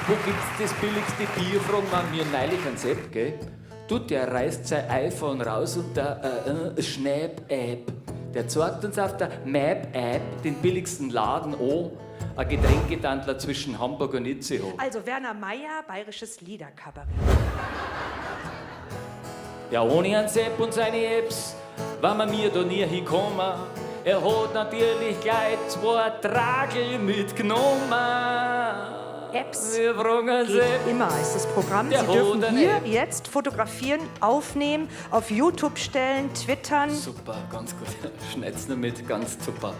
Wo gibt's das billigste Bier, fragen wir mir neulich einen Sepp, gell? Du, der reißt sein iPhone raus und der Schnapp-App. Der zeigt uns auf der Map-App den billigsten Laden an. Ein Getränkedandler zwischen Hamburg und Itzehoe. Also Werner Meier, bayerisches Liederkabarett. Ja, ohne einen Sepp und seine Apps war man mir da nie hingekommen. Er hat natürlich gleich 2 Tragel mitgenommen. Apps Wir fragen geht immer, ist das Programm. Sie dürfen hier jetzt fotografieren, aufnehmen, auf YouTube stellen, twittern. Super, ganz gut. Schneid's noch mit, ganz super.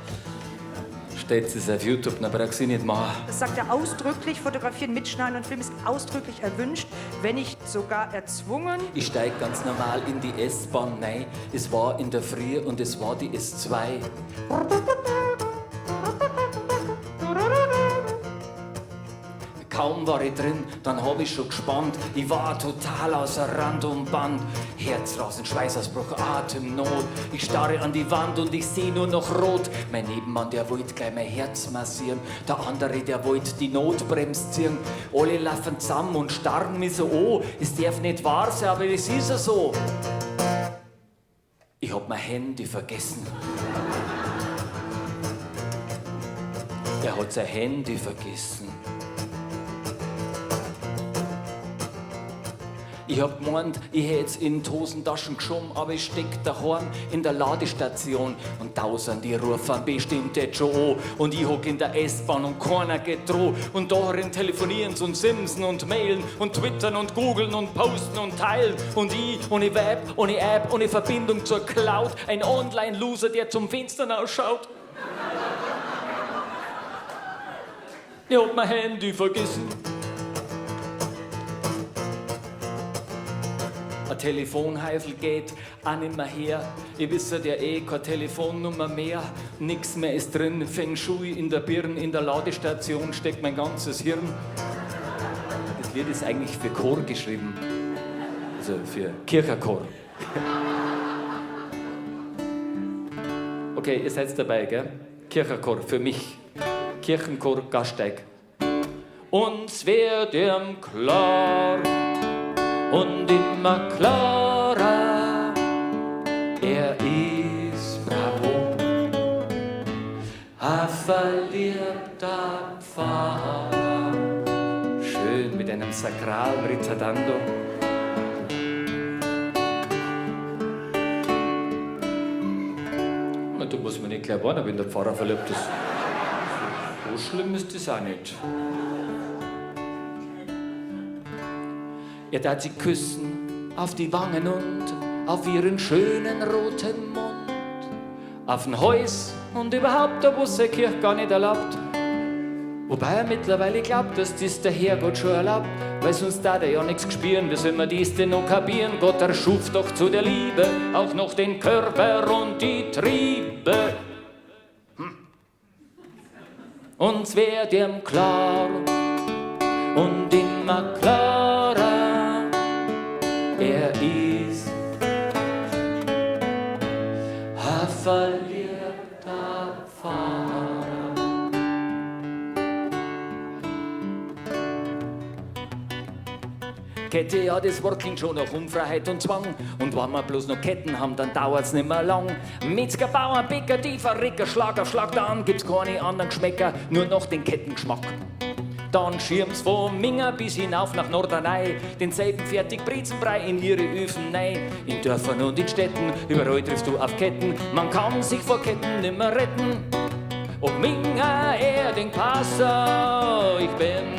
Steht es auf YouTube, dann brauchst du nicht machen. Das sagt er ausdrücklich, fotografieren, mitschneiden und filmen ist ausdrücklich erwünscht, wenn nicht sogar erzwungen. Ich steig ganz normal in die S-Bahn rein. Es war in der Früh und es war die S2. Kaum war ich drin, dann hab ich schon gespannt. Ich war total außer Rand und Band. Herzrasen, Schweißausbruch, Atemnot. Ich starre an die Wand und ich seh nur noch rot. Mein Nebenmann, der wollte gleich mein Herz massieren. Der andere, der wollte die Notbremse ziehen. Alle laufen zusammen und starren mich so an. Es darf nicht wahr sein, aber es ist ja so. Ich hab mein Handy vergessen. Er hat sein Handy vergessen. Ich hab gemeint, ich hätt's in die Hosentaschen geschoben, aber ich steck daheim in der Ladestation. Und Tausende rufen bestimmt jetzt schon an. Und ich hock in der S-Bahn und keiner geht dran. Und darin telefonieren und simsen und mailen und twittern und googeln und posten und teilen. Und ich ohne Web, ohne App, ohne Verbindung zur Cloud. Ein Online-Loser, der zum Fenster ausschaut. Ich hab mein Handy vergessen. Ein Telefonhäufel geht auch nicht mehr her. Ich wisse ja keine Telefonnummer mehr. Nix mehr ist drin. Feng Shui in der Birne, in der Ladestation steckt mein ganzes Hirn. Das Lied ist eigentlich für Chor geschrieben. Also für Kirchenchor. Okay, ihr seid dabei, gell? Kirchenchor für mich. Kirchenchor Gasteig. Uns wird ihm klar und immer klarer, er ist bravo, ein verliebter Pfarrer. Schön mit einem sakralen Rizzardando. Na, du musst mir nicht gleich warnen, wenn der Pfarrer verliebt ist. So schlimm ist das auch nicht. Er tat sie küssen auf die Wangen und auf ihren schönen roten Mund. Auf den Hals und überhaupt, da wo seine Kirche gar nicht erlaubt. Wobei er mittlerweile glaubt, dass das der Herrgott schon erlaubt. Weil sonst darf er ja nichts gespüren, wie soll man dies denn noch kapieren? Gott erschuf doch zu der Liebe auch noch den Körper und die Triebe. Uns wird ihm klar und immer klarer, er ist ein verliebter Pfarrer. Kette, ja, das Wort klingt schon nach Unfreiheit und Zwang. Und wenn wir bloß noch Ketten haben, dann dauert's nicht mehr lang. Metzger, Bauer, Bäcker, die Verrecker, Schlag auf Schlag, dann gibt's keine anderen Geschmäcker, nur noch den Kettengeschmack. Dann schirmt's von Minga bis hinauf nach Norderney, denselben Fertig-Brezenbrei in ihre Öfen rein. In Dörfern und in Städten, überall triffst du auf Ketten, man kann sich vor Ketten nimmer retten. Ob Minga, Erding, Passer, ich bin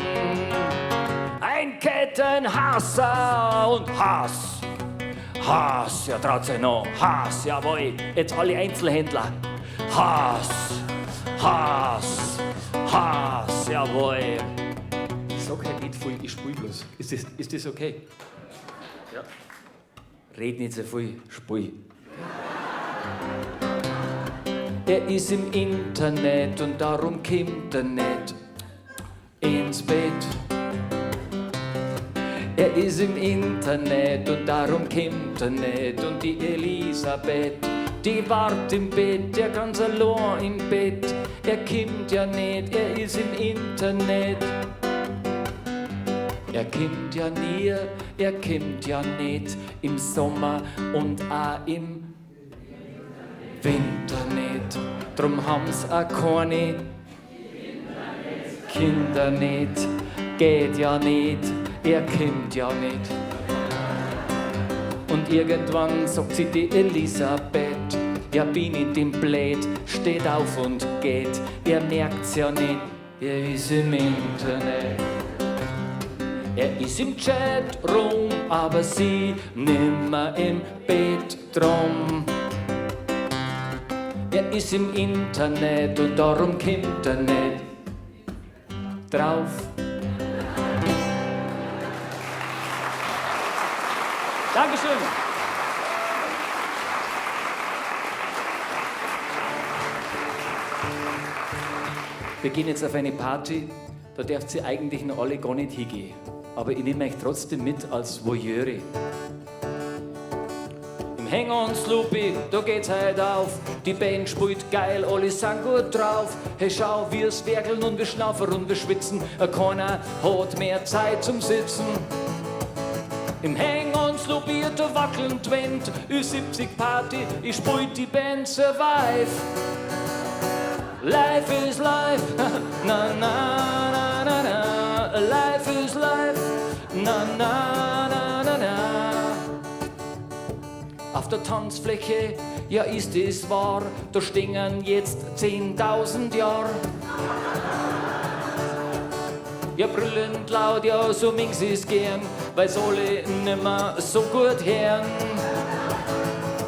ein Kettenhasser und Hass. Hass, ja traut sich noch, Hass, jawohl, jetzt alle Einzelhändler. Hass, Hass, Hass, jawohl. Ich sag halt nicht viel, ich spiel bloß. Ist das okay? Ja. Red nicht so viel, spiel. Er ist im Internet und darum kommt er nicht ins Bett. Er ist im Internet und darum kommt er nicht. Und die Elisabeth, die wart im Bett, der ganz allein im Bett. Er kommt ja nicht, er ist im Internet. Er kommt ja nie, er kommt ja nicht im Sommer und auch im Winter nicht. Drum haben's auch keine Kinder nicht. Geht ja nicht, er kommt ja nicht. Und irgendwann sagt sie die Elisabeth, ja bin ich dem Blät, steht auf und geht. Er merkt's ja nicht, er ist im Internet. Er ist im Chatroom, aber sie nimmer im Bett drum. Er ist im Internet und darum kommt er nicht drauf. Dankeschön. Wir gehen jetzt auf eine Party, da dürft ihr eigentlich noch alle gar nicht hingehen. Aber ich nehme euch trotzdem mit als Voyeure. Im Hang-on Sloopy, da geht's heute auf. Die Band spielt geil, alle sind gut drauf. Hey, schau, wir's werkeln und wir schnaufen und wir schwitzen. Keiner hat mehr Zeit zum Sitzen. Im Hang-on Sloopy, da wackeln die Wand. Ü70 Party, ich spiel die Band Survive. Life is life, na na na na na. Life is life, na na na na na. Auf der Tanzfläche, ja ist es wahr, da stehen jetzt 10.000 Jahre. Ja brüllend laut, ja so ming sie's gern, weil's alle nimmer so gut hören.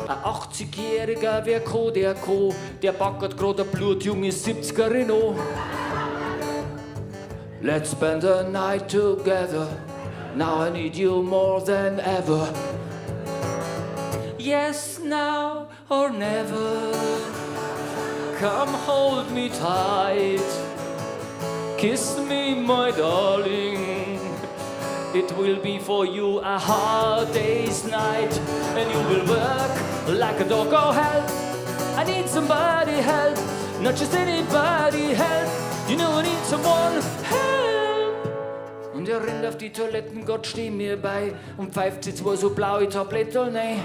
Ein 80-Jähriger, wer Co, der backert grad ein blutjunges 70er Renault. Let's spend the night together, now I need you more than ever. Yes, now or never, come hold me tight, kiss me my darling. It will be for you a hard day's night, and you will work like a dog. Oh help, I need somebody help, not just anybody help. You know I need someone help. Und er rennt auf die Toiletten, Gott steh mir bei und pfeift sie zwei so blaue Tabletten rein.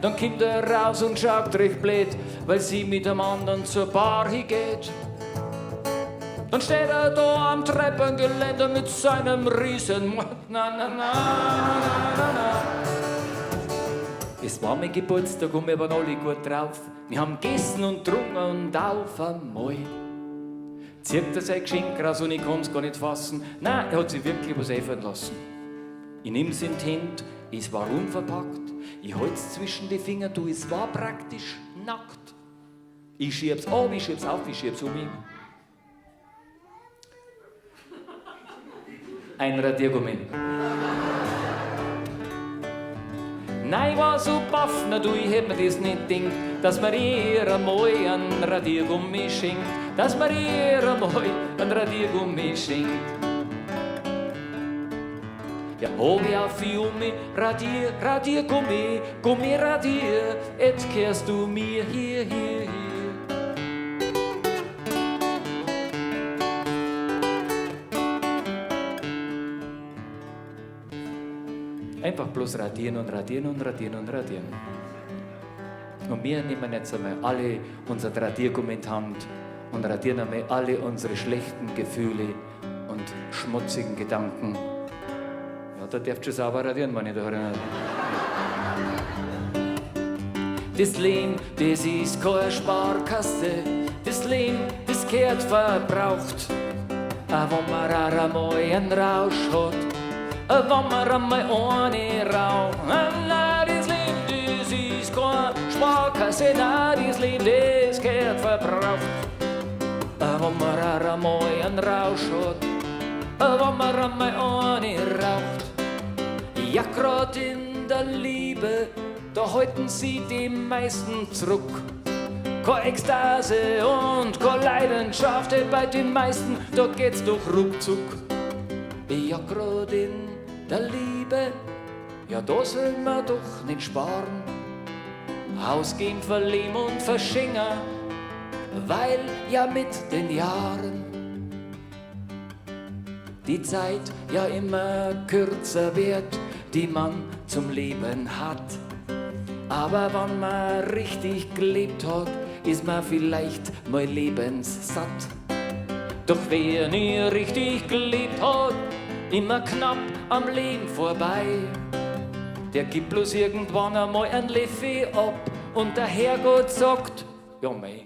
Dann kommt er raus und schaut recht blöd, weil sie mit dem anderen zur Bar hingeht. Dann steht er da am Treppengeländer mit seinem Riesen. Na, na, na, na, na, na. Es war mein Geburtstag und wir waren alle gut drauf. Wir haben gegessen und getrunken und auf einmal zieht er sein Geschenk raus und ich kann's gar nicht fassen. Nein, er hat sich wirklich was einfallen lassen. Ich nehm's in die Hand, es war unverpackt. Ich halt's zwischen die Finger, du, es war praktisch nackt. Ich schieb's ab, ich schieb's auf, ich schieb's um mich. Ein Radiergummi. Nein, ich war so baff, na du, ich hätt mir das nicht gedacht, dass mir ihr einmal ein Radiergummi schenkt, dass mir ihr einmal ein Radiergummi schenkt. Ja, hab ich auf Junge, Radiergummi, Gummi, Radier, jetzt kehrst du mir hier. Einfach bloß radieren und radieren und radieren und radieren. Und wir nehmen jetzt einmal alle unser Radiergummi in die Hand und radieren einmal alle unsere schlechten Gefühle und schmutzigen Gedanken. Ja, da darfst du sauber radieren, wenn ich da erinnere. Das Leben, das ist keine Sparkasse. Das Leben, das gehört verbraucht. Aber wenn man einmal einen Rausch hat, wenn man einmal eine raucht. Nein, das Leben, das ist keine Sparkasse. Nein, das Leben, das gehört verbraucht. Wenn man einmal einen Rausch hat, wenn man einmal eine raucht. Ja, grad in der Liebe, da halten sie die meisten zurück. Keine Ekstase und keine Leidenschaft, bei den meisten, da geht's doch ruckzuck. Ja, grad in der Liebe, ja, da soll man doch nicht sparen. Ausgehen, verlieben und verschenken, weil ja mit den Jahren die Zeit ja immer kürzer wird, die man zum Leben hat. Aber wenn man richtig gelebt hat, ist man vielleicht mal lebenssatt. Doch wer nie richtig gelebt hat, immer knapp am Leben vorbei, der gibt bloß irgendwann einmal ein Leffe ab und der Herrgott sagt, ja mei.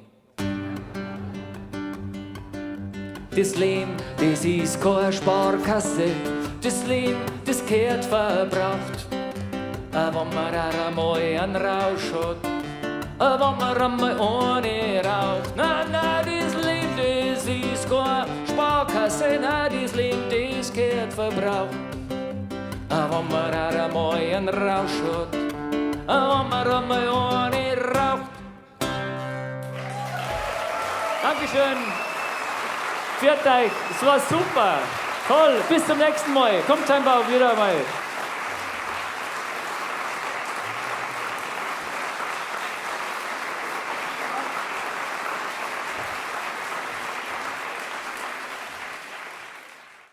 Das Leben, das ist keine Sparkasse, das Leben, das gehört verbraucht. Wenn man auch einmal einen Rausch hat, wenn man einmal ohne raucht. Nein, nein, das Leben, das ist keine Sparkasse, nein, das Leben, das gehört verbraucht. Wenn man auch einmal einen Rausch hat, wenn man einmal ohne raucht. Dankeschön. Pfiat euch, es war super. Toll, bis zum nächsten Mal. Kommt einfach wieder mal.